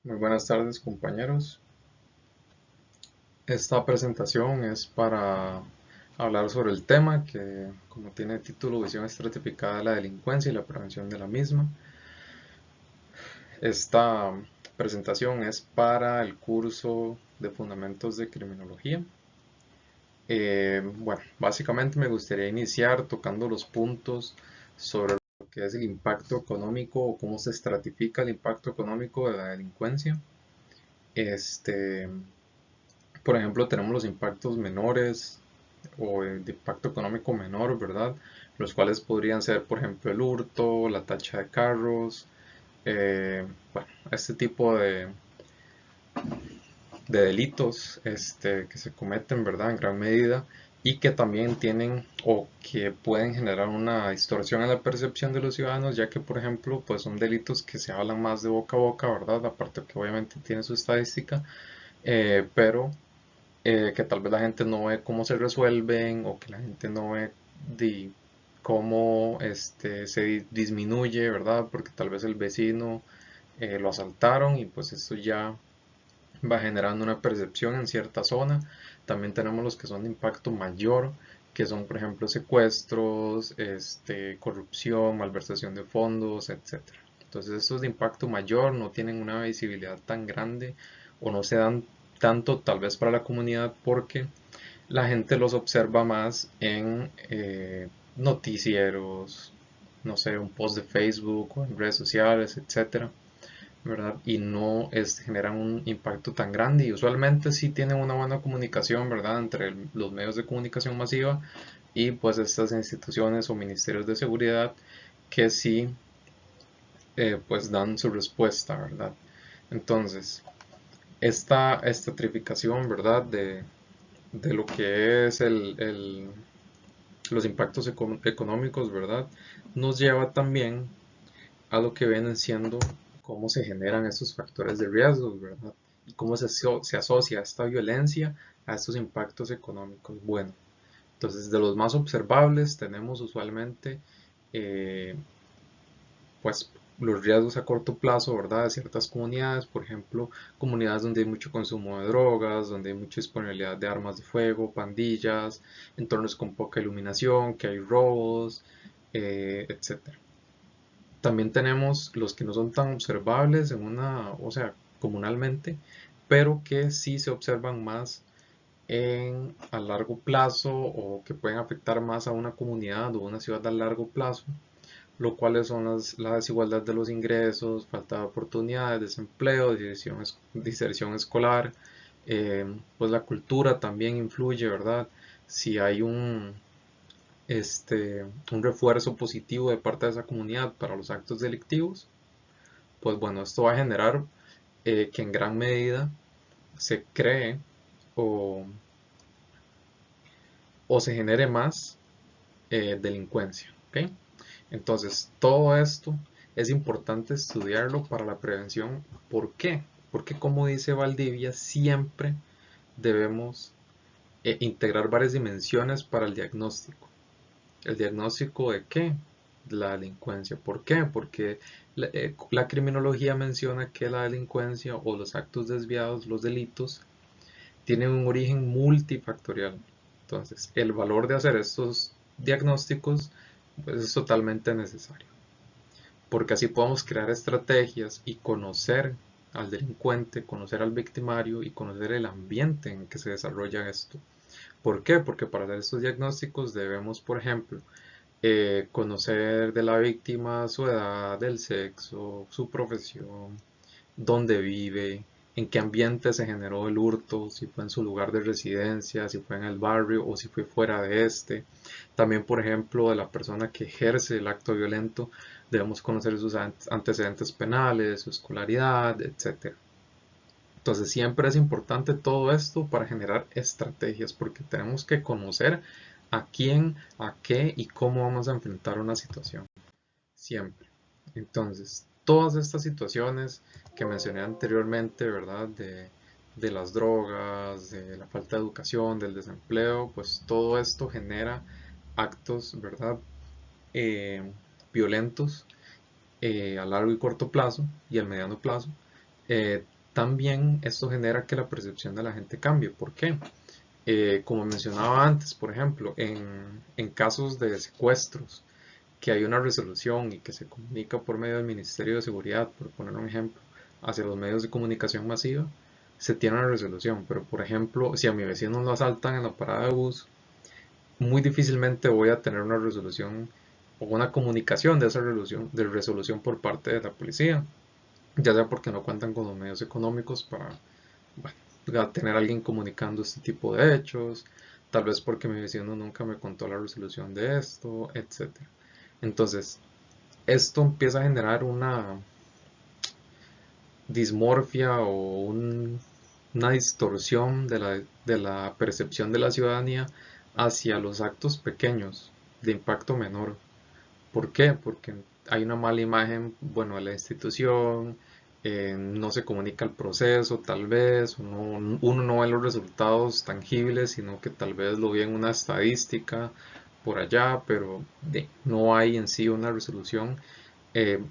Muy buenas tardes, compañeros. Esta presentación es para hablar sobre el tema que, como tiene título, Visión estratificada de la delincuencia y la prevención de la misma. Esta presentación es para el curso de Fundamentos de Criminología. Bueno, básicamente me gustaría iniciar tocando los puntos sobre lo que es el impacto económico o cómo se estratifica el impacto económico de la delincuencia. Este, Por ejemplo, tenemos los impactos menores o de impacto económico menor, ¿verdad? Los cuales podrían ser, por ejemplo, el hurto, la tacha de carros, bueno, este tipo de delitos que se cometen, ¿verdad? En gran medida y que también tienen o que pueden generar una distorsión en la percepción de los ciudadanos, ya que, por ejemplo, pues son delitos que se hablan más de boca a boca, ¿verdad? Aparte que obviamente tiene su estadística, pero que tal vez la gente no ve cómo se resuelven o que la gente no ve de cómo se disminuye, ¿verdad? Porque tal vez el vecino lo asaltaron y pues esto ya va generando una percepción en cierta zona. También tenemos los que son de impacto mayor, que son por ejemplo secuestros, corrupción, malversación de fondos, etcétera. Entonces estos de impacto mayor no tienen una visibilidad tan grande o no se dan tanto tal vez para la comunidad porque la gente los observa más en noticieros, no sé, un post de Facebook o en redes sociales, etcétera, ¿verdad? Y no generan un impacto tan grande y usualmente sí tienen una buena comunicación, ¿verdad? Entre los medios de comunicación masiva y pues estas instituciones o ministerios de seguridad que sí pues dan su respuesta, ¿verdad? Entonces, esta estratificación, ¿verdad? De lo que es los impactos económicos, ¿verdad? Nos lleva también a lo que vienen siendo cómo se generan estos factores de riesgo, ¿verdad? Y cómo se asocia esta violencia a estos impactos económicos. Bueno, entonces de los más observables tenemos usualmente eh, pues los riesgos a corto plazo, ¿verdad? De ciertas comunidades, por ejemplo, comunidades donde hay mucho consumo de drogas, donde hay mucha disponibilidad de armas de fuego, pandillas, entornos con poca iluminación, que hay robos, etcétera. También tenemos los que no son tan observables en o sea, comunalmente, pero que sí se observan más a largo plazo o que pueden afectar más a una comunidad o una ciudad a largo plazo, lo cual son la desigualdad de los ingresos, falta de oportunidades, desempleo, diserción escolar, pues la cultura también influye, ¿verdad? Si hay un refuerzo positivo de parte de esa comunidad para los actos delictivos, pues bueno, esto va a generar que en gran medida se cree o, o se genere más delincuencia. ¿Ok? Entonces, todo esto es importante estudiarlo para la prevención. ¿Por qué? Porque como dice Valdivia, siempre debemos integrar varias dimensiones para el diagnóstico. ¿El diagnóstico de qué? La delincuencia. ¿Por qué? Porque la criminología menciona que la delincuencia o los actos desviados, los delitos, tienen un origen multifactorial. Entonces, el valor de hacer estos diagnósticos pues, es totalmente necesario, porque así podemos crear estrategias y conocer al delincuente, conocer al victimario y conocer el ambiente en que se desarrolla esto. ¿Por qué? Porque para hacer estos diagnósticos debemos, por ejemplo, conocer de la víctima su edad, el sexo, su profesión, dónde vive, en qué ambiente se generó el hurto, si fue en su lugar de residencia, si fue en el barrio o si fue fuera de este. También, por ejemplo, de la persona que ejerce el acto violento, debemos conocer sus antecedentes penales, su escolaridad, etc. Entonces siempre es importante todo esto para generar estrategias, porque tenemos que conocer a quién, a qué y cómo vamos a enfrentar una situación. Siempre. Entonces, todas estas situaciones que mencioné anteriormente, ¿verdad? De las drogas, de la falta de educación, del desempleo, pues todo esto genera actos, ¿verdad? Eh, Violentos a largo y corto plazo y al mediano plazo, también esto genera que la percepción de la gente cambie. ¿Por qué? Como mencionaba antes, por ejemplo, en casos de secuestros, que hay una resolución y que se comunica por medio del Ministerio de Seguridad, por poner un ejemplo, hacia los medios de comunicación masiva, se tiene una resolución. Pero, por ejemplo, si a mi vecino lo asaltan en la parada de bus, muy difícilmente voy a tener una resolución o una comunicación de resolución por parte de la policía, ya sea porque no cuentan con los medios económicos para, bueno, tener a alguien comunicando este tipo de hechos, tal vez porque mi vecino nunca me contó la resolución de esto, etcétera. Entonces, esto empieza a generar una dismorfia o una distorsión de la percepción de la ciudadanía hacia los actos pequeños de impacto menor. ¿Por qué? Porque hay una mala imagen, bueno, de la institución, no se comunica el proceso, tal vez, uno no ve los resultados tangibles, sino que tal vez lo ve en una estadística por allá, pero no hay en sí una resolución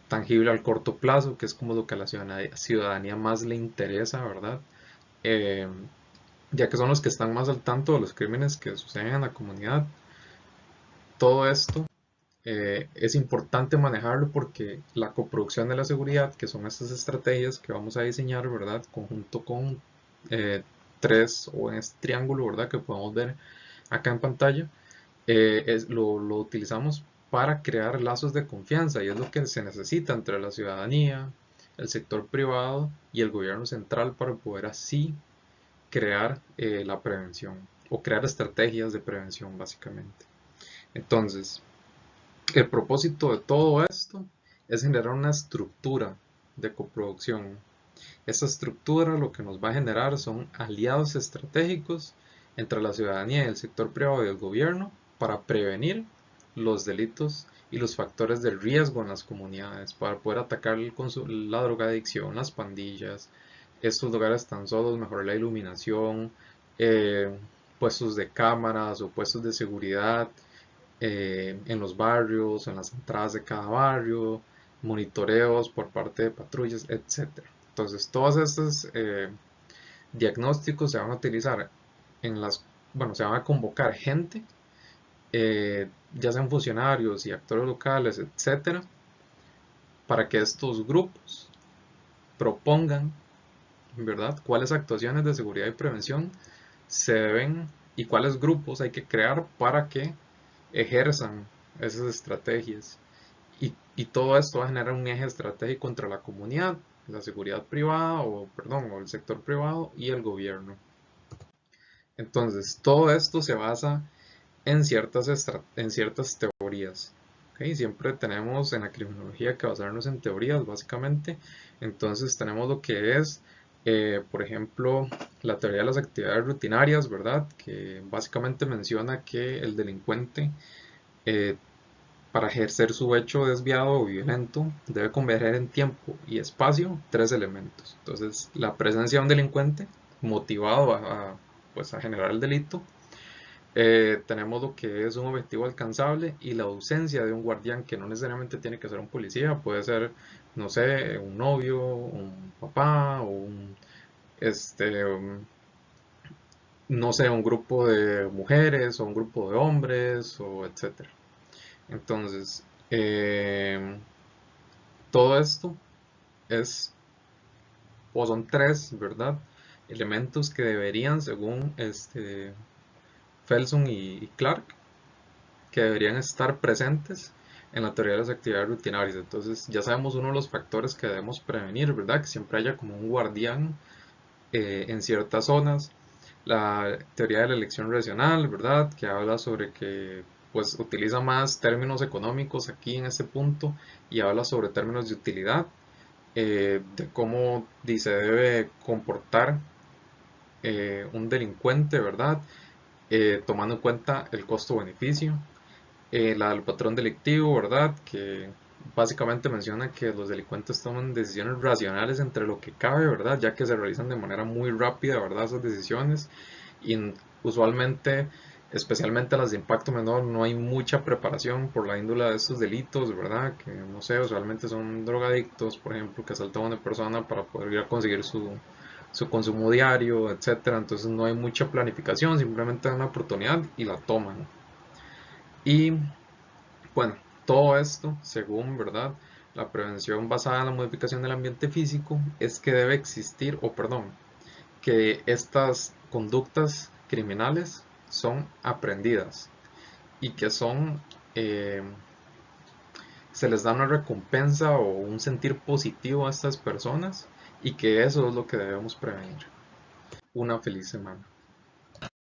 tangible al corto plazo, que es como lo que a la ciudadanía más le interesa, ¿verdad? Eh, ya que son los que están más al tanto de los crímenes que suceden en la comunidad. Todo esto es importante manejarlo porque la coproducción de la seguridad, que son estas estrategias que vamos a diseñar, ¿verdad? Conjunto con tres o en este triángulo, ¿verdad? Que podemos ver acá en pantalla, lo utilizamos para crear lazos de confianza y es lo que se necesita entre la ciudadanía, el sector privado y el gobierno central para poder así crear la prevención o crear estrategias de prevención básicamente. Entonces, el propósito de todo esto es generar una estructura de coproducción. Esta estructura lo que nos va a generar son aliados estratégicos entre la ciudadanía y el sector privado y el gobierno para prevenir los delitos y los factores de riesgo en las comunidades, para poder atacar la drogadicción, las pandillas, estos lugares tan solos, mejorar la iluminación, eh, puestos de cámaras o puestos de seguridad, en los barrios, en las entradas de cada barrio, monitoreos por parte de patrullas, etcétera. Entonces, todos estos diagnósticos se van a utilizar en bueno, se van a convocar gente, ya sean funcionarios y actores locales, etcétera, para que estos grupos propongan, ¿verdad?, cuáles actuaciones de seguridad y prevención se deben y cuáles grupos hay que crear para que ejerzan esas estrategias. Y todo esto va a generar un eje estratégico entre la comunidad, la seguridad privada, o el sector privado y el gobierno. Entonces, todo esto se basa en ciertas teorías. ¿Okay? Siempre tenemos en la criminología que basarnos en teorías, básicamente. Entonces, tenemos lo que es, por ejemplo, la teoría de las actividades rutinarias, ¿verdad? Que básicamente menciona que el delincuente, eh, para ejercer su hecho desviado o violento, debe converger en tiempo y espacio tres elementos. Entonces, la presencia de un delincuente motivado pues, a generar el delito. Tenemos lo que es un objetivo alcanzable y la ausencia de un guardián, que no necesariamente tiene que ser un policía, puede ser, no sé, un novio, un papá, o no sé, un grupo de mujeres o un grupo de hombres, o etcétera. Entonces, todo esto es, o son tres, ¿verdad? Elementos que deberían, según Felson y Clark, que deberían estar presentes en la teoría de las actividades rutinarias. Entonces, ya sabemos uno de los factores que debemos prevenir, ¿verdad? Que siempre haya como un guardián en ciertas zonas. La teoría de la elección racional, ¿verdad? Que habla sobre que pues utiliza más términos económicos aquí en este punto y habla sobre términos de utilidad, de cómo se debe comportar un delincuente, ¿verdad? Tomando en cuenta el costo-beneficio. La del patrón delictivo, ¿verdad? Que básicamente menciona que los delincuentes toman decisiones racionales entre lo que cabe, ¿verdad? Ya que se realizan de manera muy rápida, ¿verdad? Esas decisiones y usualmente especialmente las de impacto menor, no hay mucha preparación por la índole de estos delitos, ¿verdad? Que no sé, usualmente son drogadictos, por ejemplo, que asaltan a una persona para poder ir a conseguir su consumo diario, etcétera. Entonces no hay mucha planificación, simplemente dan una oportunidad y la toman. Y bueno, todo esto, según, ¿verdad? La prevención basada en la modificación del ambiente físico es que debe existir, o perdón, que estas conductas criminales son aprendidas y que son, eh, se les da una recompensa o un sentir positivo a estas personas y que eso es lo que debemos prevenir. Una feliz semana.